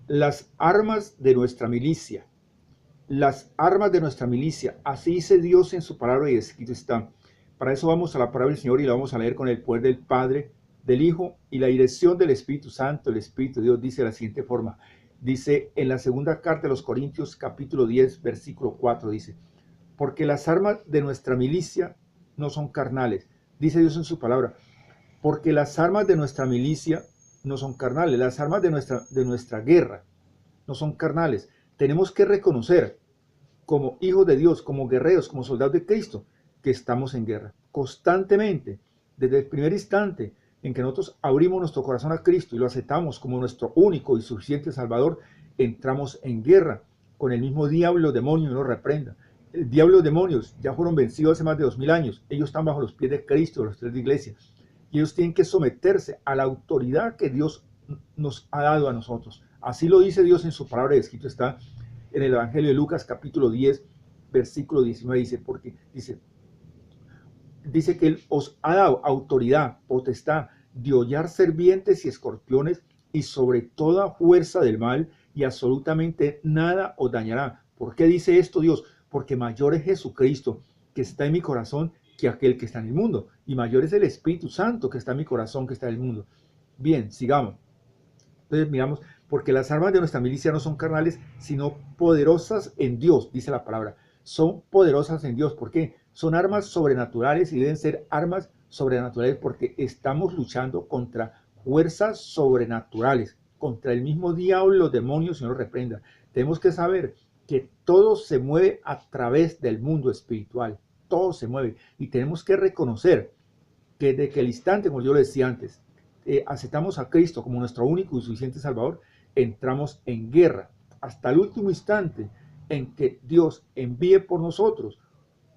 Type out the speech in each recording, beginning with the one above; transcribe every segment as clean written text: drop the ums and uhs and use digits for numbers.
las armas de nuestra milicia. Las armas de nuestra milicia. Así dice Dios en su palabra y escrito está. Para eso vamos a la palabra del Señor y la vamos a leer con el poder del Padre, del Hijo y la dirección del Espíritu Santo. El Espíritu de Dios dice de la siguiente forma. Dice en la segunda carta de los Corintios, capítulo 10, versículo 4, dice: porque las armas de nuestra milicia no son carnales. Dice Dios en su palabra, porque las armas de nuestra milicia no son carnales. Las armas de nuestra guerra no son carnales. Tenemos que reconocer como hijos de Dios, como guerreros, como soldados de Cristo, que estamos en guerra constantemente. Desde el primer instante en que nosotros abrimos nuestro corazón a Cristo y lo aceptamos como nuestro único y suficiente Salvador, entramos en guerra con el mismo diablo, demonio, y nos reprenda. El diablo y los demonios ya fueron vencidos hace más de 2000 años. Ellos están bajo los pies de Cristo, los pies de la iglesia. Y ellos tienen que someterse a la autoridad que Dios nos ha dado a nosotros. Así lo dice Dios en su palabra, y escrito está en el Evangelio de Lucas, capítulo 10, versículo 19, dice que Él os ha dado autoridad, potestad de hollar serpientes y escorpiones y sobre toda fuerza del mal, y absolutamente nada os dañará. ¿Por qué dice esto Dios? Porque mayor es Jesucristo que está en mi corazón que aquel que está en el mundo, y mayor es el Espíritu Santo que está en mi corazón que está en el mundo. Bien, sigamos. Entonces miramos, porque las armas de nuestra milicia no son carnales, sino poderosas en Dios, dice la palabra. Son poderosas en Dios. ¿Por qué? Son armas sobrenaturales y deben ser armas sobrenaturales porque estamos luchando contra fuerzas sobrenaturales, contra el mismo diablo, los demonios, Señor reprenda. Tenemos que saber que todo se mueve a través del mundo espiritual. Todo se mueve. Y tenemos que reconocer que desde que el instante, como yo lo decía antes, aceptamos a Cristo como nuestro único y suficiente Salvador, entramos en guerra hasta el último instante en que Dios envíe por nosotros,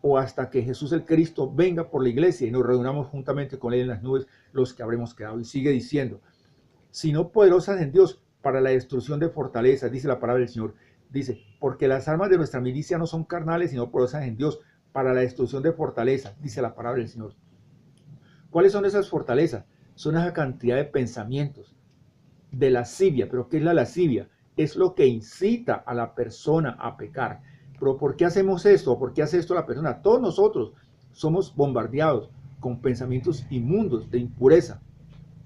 o hasta que Jesús el Cristo venga por la iglesia y nos reunamos juntamente con Él en las nubes, los que habremos quedado. Y sigue diciendo, sino poderosas en Dios para la destrucción de fortalezas, dice la palabra del Señor. Dice, porque las armas de nuestra milicia no son carnales, sino poderosas en Dios para la destrucción de fortalezas, dice la palabra del Señor. ¿Cuáles son esas fortalezas? Son esa cantidad de pensamientos, de lascivia. ¿Pero qué es la lascivia? Es lo que incita a la persona a pecar. ¿Pero por qué hacemos esto? ¿Por qué hace esto la persona? Todos nosotros somos bombardeados con pensamientos inmundos, de impureza,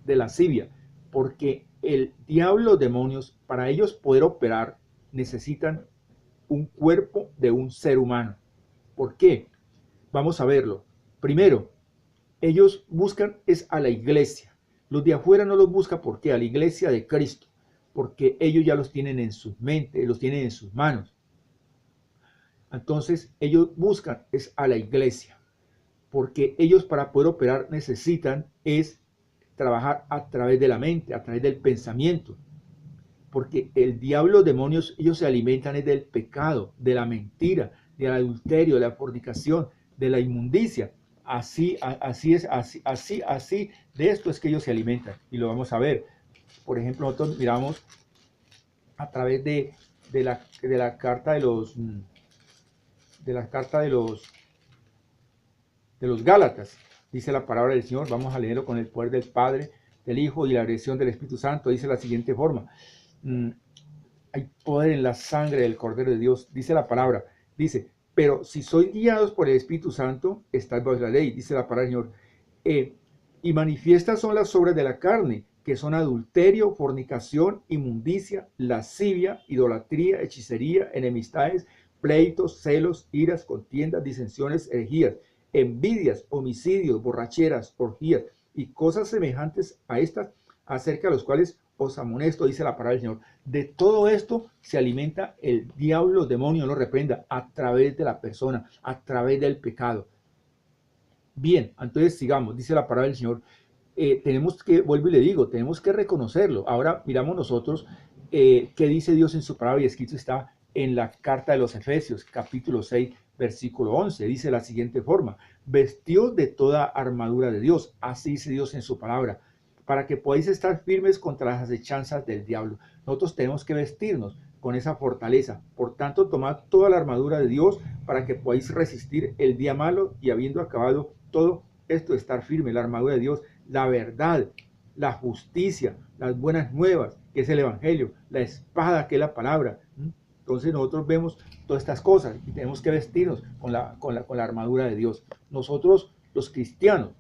de lascivia, porque el diablo, los demonios, para ellos poder operar, necesitan un cuerpo de un ser humano. ¿Por qué? Vamos a verlo. Primero, ellos buscan es a la iglesia. Los de afuera no los buscan, ¿por qué? A la iglesia de Cristo, porque ellos ya los tienen en sus mentes, los tienen en sus manos. Entonces ellos buscan es a la iglesia, porque ellos para poder operar necesitan es trabajar a través de la mente, a través del pensamiento, porque el diablo, los demonios, ellos se alimentan es del pecado, de la mentira, del adulterio, de la fornicación, de la inmundicia. Así de esto es que ellos se alimentan, y lo vamos a ver. Por ejemplo, nosotros miramos a través de la carta de los Gálatas. Dice la palabra del Señor, vamos a leerlo con el poder del Padre, del Hijo y la dirección del Espíritu Santo. Dice la siguiente forma: hay poder en la sangre del Cordero de Dios, dice la palabra. Dice, pero si sois guiados por el Espíritu Santo, estáis bajo la ley, dice la palabra del Señor. Y manifiestas son las obras de la carne, que son adulterio, fornicación, inmundicia, lascivia, idolatría, hechicería, enemistades, pleitos, celos, iras, contiendas, disensiones, herejías, envidias, homicidios, borracheras, orgías y cosas semejantes a estas, acerca de los cuales os amonesto, dice la palabra del Señor. De todo esto se alimenta el diablo, los demonios, lo reprenda a través de la persona, a través del pecado. Bien, entonces sigamos, dice la palabra del Señor. Tenemos que, vuelvo y le digo, tenemos que reconocerlo. Ahora miramos nosotros qué dice Dios en su palabra, y escrito está en la carta de los Efesios, capítulo 6, versículo 11. Dice de la siguiente forma: vestidos de toda armadura de Dios, así dice Dios en su palabra, para que podáis estar firmes contra las acechanzas del diablo. Nosotros tenemos que vestirnos con esa fortaleza. Por tanto, tomad toda la armadura de Dios para que podáis resistir el día malo, y habiendo acabado todo esto, estar firme. La armadura de Dios, la verdad, la justicia, las buenas nuevas, que es el Evangelio, la espada, que es la palabra. Entonces nosotros vemos todas estas cosas y tenemos que vestirnos con la armadura de Dios. Nosotros, los cristianos,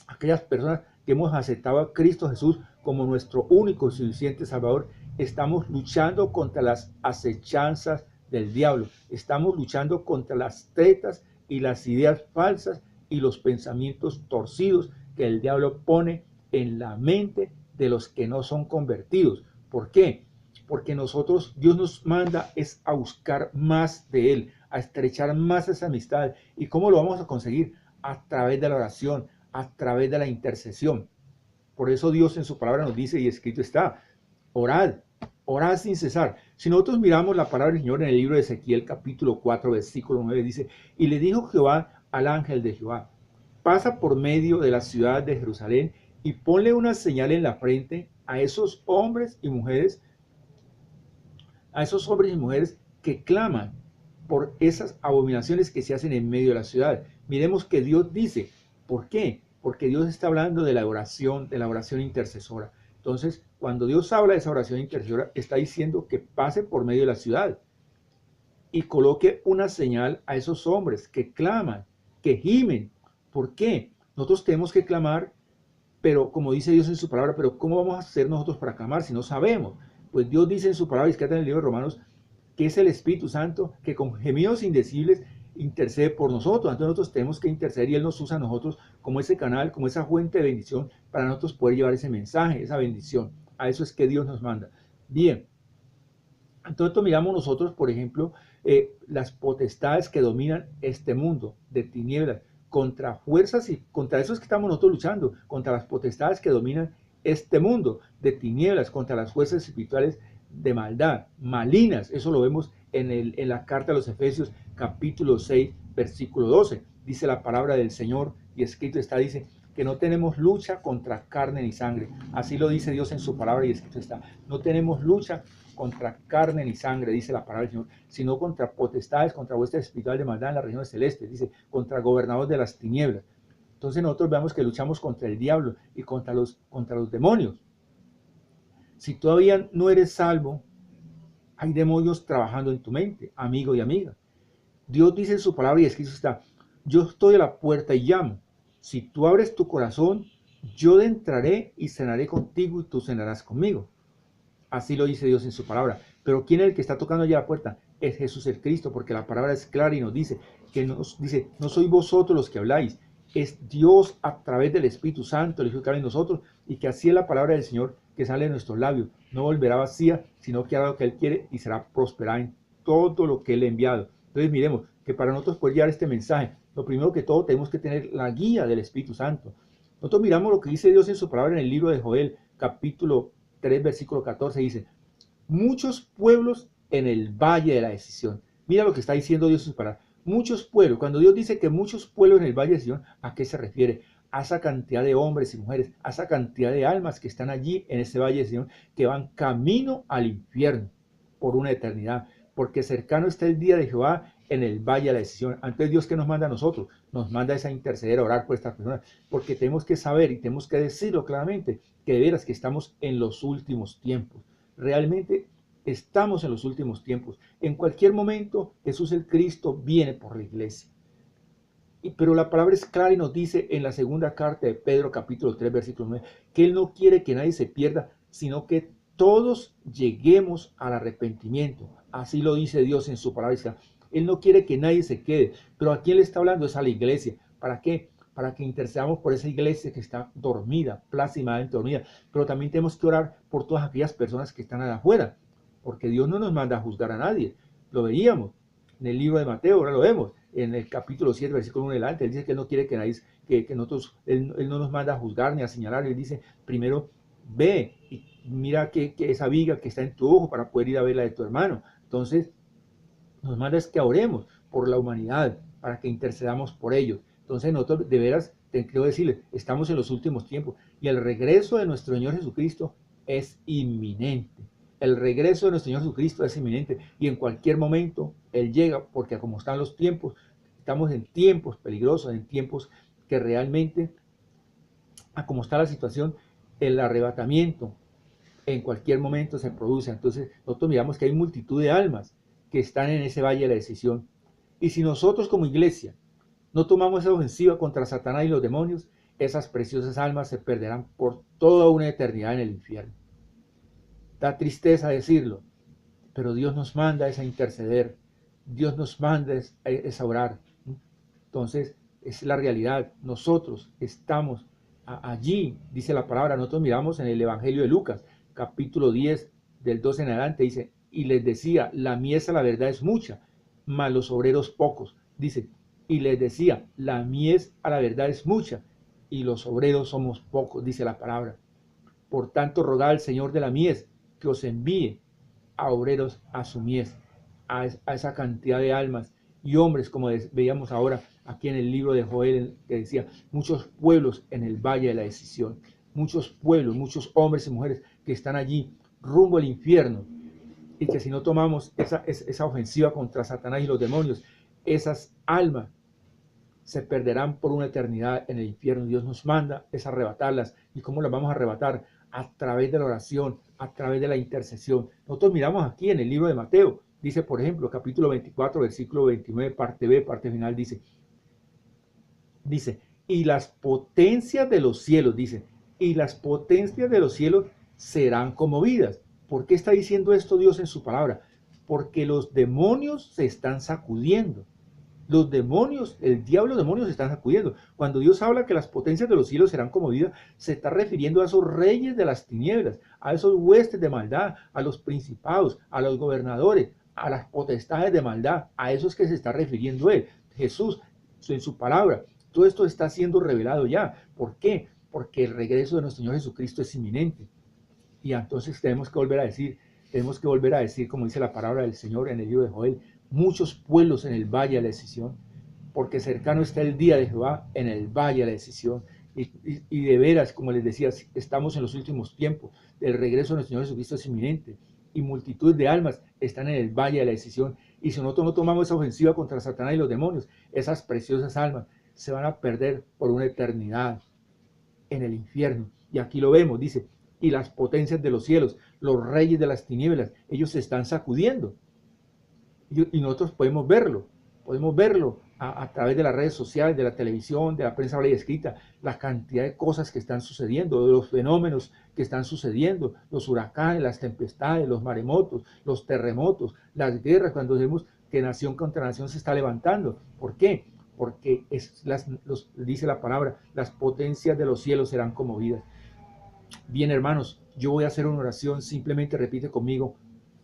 aquellas personas que hemos aceptado a Cristo Jesús como nuestro único y suficiente Salvador, estamos luchando contra las acechanzas del diablo. Estamos luchando contra las tretas y las ideas falsas y los pensamientos torcidos que el diablo pone en la mente de los que no son convertidos. ¿Por qué? Porque nosotros, Dios nos manda es a buscar más de Él, a estrechar más esa amistad. ¿Y cómo lo vamos a conseguir? A través de la oración, a través de la intercesión. Por eso Dios en su palabra nos dice, y escrito está, orad, orad sin cesar. Si nosotros miramos la palabra del Señor en el libro de Ezequiel capítulo 4 versículo 9, dice, y le dijo Jehová al ángel de Jehová, pasa por medio de la ciudad de Jerusalén y ponle una señal en la frente a esos hombres y mujeres, que claman por esas abominaciones que se hacen en medio de la ciudad. Miremos que Dios dice, ¿por qué? Porque Dios está hablando de la oración intercesora. Entonces, cuando Dios habla de esa oración intercesora, está diciendo que pase por medio de la ciudad y coloque una señal a esos hombres que claman, que gimen. ¿Por qué? Nosotros tenemos que clamar, pero como dice Dios en su palabra, pero ¿cómo vamos a hacer nosotros para clamar si no sabemos? Pues Dios dice en su palabra, escrita en el libro de Romanos, que es el Espíritu Santo que con gemidos indecibles intercede por nosotros. Entonces nosotros tenemos que interceder y Él nos usa a nosotros como ese canal, como esa fuente de bendición para nosotros poder llevar ese mensaje, esa bendición. A eso es que Dios nos manda. Bien, entonces miramos nosotros, por ejemplo, las potestades que dominan este mundo de tinieblas, contra fuerzas y contra eso es que estamos nosotros luchando, contra las potestades que dominan este mundo de tinieblas, contra las fuerzas espirituales de maldad, malignas. Eso lo vemos en la carta a los Efesios capítulo 6, versículo 12. Dice la palabra del Señor y escrito está, dice, que no tenemos lucha contra carne ni sangre. Así lo dice Dios en su palabra y escrito está. No tenemos lucha contra carne ni sangre, dice la palabra del Señor, sino contra potestades, contra vuestra espiritual de maldad en las regiones celestes, dice, contra gobernadores de las tinieblas. Entonces nosotros vemos que luchamos contra el diablo y contra los demonios. Si todavía no eres salvo, hay demonios trabajando en tu mente, amigo y amiga. Dios dice en su palabra y escrito está, yo estoy a la puerta y llamo. Si tú abres tu corazón, yo entraré y cenaré contigo y tú cenarás conmigo. Así lo dice Dios en su palabra. Pero ¿quién es el que está tocando allá la puerta? Es Jesús el Cristo, porque la palabra es clara y nos dice, no sois vosotros los que habláis, es Dios a través del Espíritu Santo, el Hijo que habla en nosotros, y que así es la palabra del Señor que sale de nuestros labios. No volverá vacía, sino que hará lo que Él quiere y será prosperada en todo lo que Él ha enviado. Entonces miremos que para nosotros poder llevar este mensaje, lo primero que todo tenemos que tener la guía del Espíritu Santo. Nosotros miramos lo que dice Dios en su palabra en el libro de Joel, capítulo 3, versículo 14, dice, muchos pueblos en el valle de la decisión. Mira lo que está diciendo Dios en su palabra. Muchos pueblos, cuando Dios dice que muchos pueblos en el valle de decisión, ¿a qué se refiere? A esa cantidad de hombres y mujeres, a esa cantidad de almas que están allí en ese valle de decisión, que van camino al infierno por una eternidad, porque cercano está el día de Jehová en el valle de la decisión. Antes Dios, ¿qué nos manda a nosotros? Nos manda esa interceder, a orar por estas personas, porque tenemos que saber y tenemos que decirlo claramente, que de veras que estamos en los últimos tiempos. Realmente estamos en los últimos tiempos. En cualquier momento Jesús el Cristo viene por la iglesia. Pero la palabra es clara y nos dice en la segunda carta de Pedro capítulo 3 versículo 9 que Él no quiere que nadie se pierda, sino que todos lleguemos al arrepentimiento. Así lo dice Dios en su palabra. Él no quiere que nadie se quede. Pero ¿a quién le está hablando? Es a la iglesia. ¿Para qué? Para que intercedamos por esa iglesia que está dormida, plácidamente dormida. Pero también tenemos que orar por todas aquellas personas que están allá afuera. Porque Dios no nos manda a juzgar a nadie. Lo veíamos en el libro de Mateo, ahora lo vemos. En el capítulo 7, versículo 1 adelante, Él dice que Él no quiere que nadie, que nosotros, él no nos manda a juzgar ni a señalar. Él dice, primero ve y mira que esa viga que está en tu ojo para poder ir a ver la de tu hermano. Entonces, nos manda es que oremos por la humanidad, para que intercedamos por ellos. Entonces nosotros de veras, quiero decirles, estamos en los últimos tiempos y el regreso de nuestro Señor Jesucristo es inminente. El regreso de nuestro Señor Jesucristo es inminente y en cualquier momento Él llega, porque como están los tiempos, estamos en tiempos peligrosos, en tiempos que realmente, a como está la situación, el arrebatamiento, en cualquier momento se produce. Entonces nosotros miramos que hay multitud de almas que están en ese valle de la decisión. Y si nosotros como iglesia no tomamos esa ofensiva contra Satanás y los demonios, esas preciosas almas se perderán por toda una eternidad en el infierno. Da tristeza decirlo, pero Dios nos manda es a interceder, Dios nos manda es a orar. Entonces, es la realidad. Nosotros estamos allí, dice la palabra. Nosotros miramos en el Evangelio de Lucas, capítulo 10, del 12 en adelante, dice, y les decía, la mies a la verdad es mucha, mas los obreros pocos. Dice, y les decía, la mies a la verdad es mucha, y los obreros somos pocos, dice la palabra. Por tanto, rogad al Señor de la mies que os envíe a obreros a su mies, a esa cantidad de almas y hombres, como veíamos ahora aquí en el libro de Joel, que decía, muchos pueblos en el valle de la decisión, muchos pueblos, muchos hombres y mujeres que están allí rumbo al infierno, y que si no tomamos esa ofensiva contra Satanás y los demonios, esas almas se perderán por una eternidad en el infierno. Dios nos manda es arrebatarlas. ¿Y cómo las vamos a arrebatar? A través de la oración, a través de la intercesión. Nosotros miramos aquí en el libro de Mateo, dice por ejemplo, capítulo 24, versículo 29, parte B, parte final, dice, y las potencias de los cielos, dice, y las potencias de los cielos serán conmovidas. ¿Por qué está diciendo esto Dios en su palabra? Porque los demonios se están sacudiendo. Los demonios, el diablo, los demonios se están sacudiendo. Cuando Dios habla que las potencias de los cielos serán conmovidas, se está refiriendo a esos reyes de las tinieblas, a esos huestes de maldad, a los principados, a los gobernadores, a las potestades de maldad, a esos que se está refiriendo él. Jesús, en su palabra, todo esto está siendo revelado ya. ¿Por qué? Porque el regreso de nuestro Señor Jesucristo es inminente. Y entonces tenemos que volver a decir, como dice la palabra del Señor en el libro de Joel, muchos pueblos en el valle de la decisión, porque cercano está el día de Jehová en el valle de la decisión. Y de veras, como les decía, estamos en los últimos tiempos, el regreso de nuestro Señor Jesucristo es inminente, y multitud de almas están en el valle de la decisión. Y si nosotros no tomamos esa ofensiva contra Satanás y los demonios, esas preciosas almas se van a perder por una eternidad en el infierno. Y aquí lo vemos, dice, y las potencias de los cielos, los reyes de las tinieblas, ellos se están sacudiendo. Y nosotros podemos verlo a través de las redes sociales, de la televisión, de la prensa hablada y escrita, la cantidad de cosas que están sucediendo, de los fenómenos que están sucediendo, los huracanes, las tempestades, los maremotos, los terremotos, las guerras, cuando vemos que nación contra nación se está levantando. ¿Por qué? Porque dice la palabra, las potencias de los cielos serán conmovidas. Bien, hermanos, yo voy a hacer una oración, simplemente repite conmigo,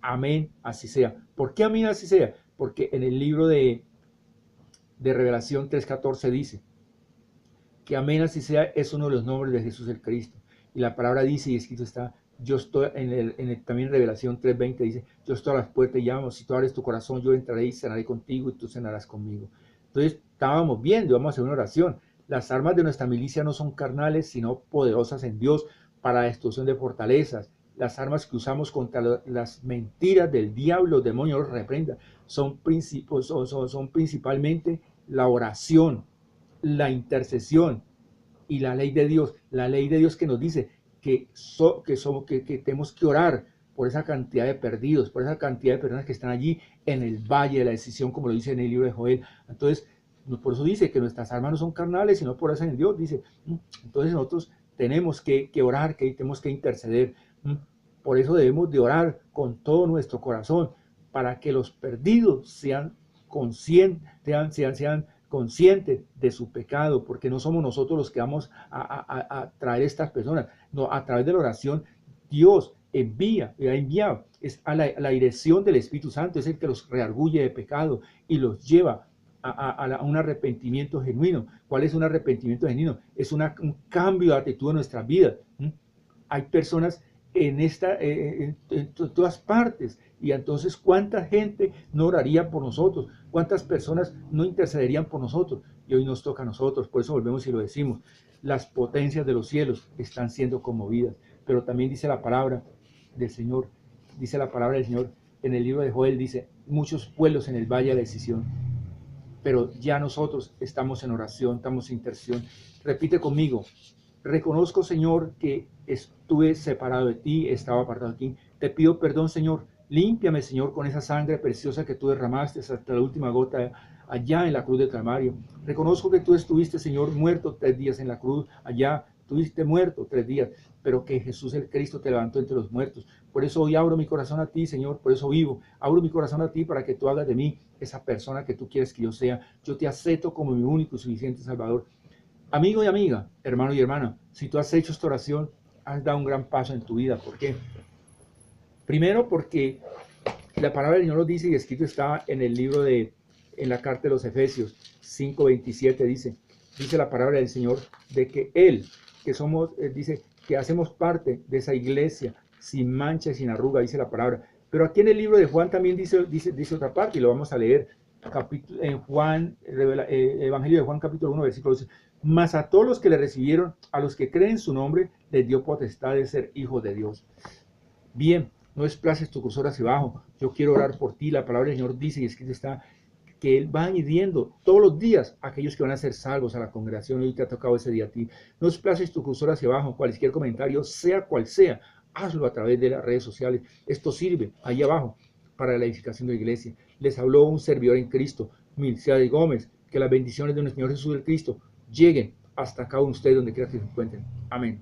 amén, así sea. ¿Por qué amén, así sea? Porque en el libro de Revelación 3:14 dice que amén, así sea, es uno de los nombres de Jesús el Cristo. Y la palabra dice, y escrito está, yo estoy, también en Revelación 3:20 dice, yo estoy a las puertas y llamo, si tú abres tu corazón, yo entraré y cenaré contigo y tú cenarás conmigo. Entonces, estábamos viendo, vamos a hacer una oración. Las armas de nuestra milicia no son carnales, sino poderosas en Dios para la destrucción de fortalezas. Las armas que usamos contra las mentiras del diablo, los demonios los reprenda, son principalmente la oración, la intercesión y la ley de Dios. La ley de Dios que nos dice que tenemos que orar por esa cantidad de perdidos, por esa cantidad de personas que están allí en el valle de la decisión, como lo dice en el libro de Joel. Entonces, por eso dice que nuestras armas no son carnales, sino por en Dios. Dice, entonces nosotros tenemos que orar, que tenemos que interceder. Por eso debemos de orar con todo nuestro corazón, para que los perdidos sean conscientes de su pecado, porque no somos nosotros los que vamos a traer estas personas. No, a través de la oración, Dios ha enviado, es a la dirección del Espíritu Santo, es el que los reargulle de pecado y los lleva a un arrepentimiento genuino. ¿Cuál es un arrepentimiento genuino? Es un cambio de actitud en nuestras vidas. Hay personas en todas partes, y entonces ¿cuánta gente no oraría por nosotros? ¿Cuántas personas no intercederían por nosotros? Y hoy nos toca a nosotros. Por eso volvemos y lo decimos, las potencias de los cielos están siendo conmovidas. Pero también dice la palabra del Señor, en el libro de Joel, dice, muchos pueblos en el valle de la decisión. Pero ya nosotros estamos en oración, estamos en intercesión. Repite conmigo, Reconozco, Señor, que estuve separado de ti, estaba apartado de ti. Te pido perdón, Señor. Límpiame, Señor, con esa sangre preciosa que tú derramaste hasta la última gota allá en la cruz de Calvario. Reconozco que tú estuviste, Señor, muerto 3 días en la cruz, allá. Estuviste muerto 3 días, pero que Jesús el Cristo te levantó entre los muertos. Por eso hoy abro mi corazón a ti, Señor, por eso vivo. Abro mi corazón a ti para que tú hagas de mí esa persona que tú quieres que yo sea. Yo te acepto como mi único y suficiente Salvador. Amigo y amiga, hermano y hermana, si tú has hecho esta oración, has dado un gran paso en tu vida. ¿Por qué? Primero porque la palabra del Señor nos dice, y escrito está en el libro en la carta de los Efesios 5:27, dice la palabra del Señor, de que Él, que somos, dice que hacemos parte de esa iglesia sin mancha y sin arruga, dice la palabra. Pero aquí en el libro de Juan también dice otra parte, y lo vamos a leer, en Juan, Evangelio de Juan capítulo 1, versículo 12. Mas a todos los que le recibieron, a los que creen en su nombre, les dio potestad de ser hijos de Dios. Bien, no desplaces tu cursor hacia abajo. Yo quiero orar por ti. La palabra del Señor dice, y escrito está, que Él va añadiendo todos los días a aquellos que van a ser salvos a la congregación. Hoy te ha tocado ese día a ti. No desplaces tu cursor hacia abajo. Cualquier comentario, sea cual sea, hazlo a través de las redes sociales. Esto sirve ahí abajo para la edificación de la iglesia. Les habló un servidor en Cristo, Milciades Gómez. Que las bendiciones de nuestro Señor Jesús del Cristo lleguen hasta cada uno de ustedes donde quiera que se encuentren. Amén.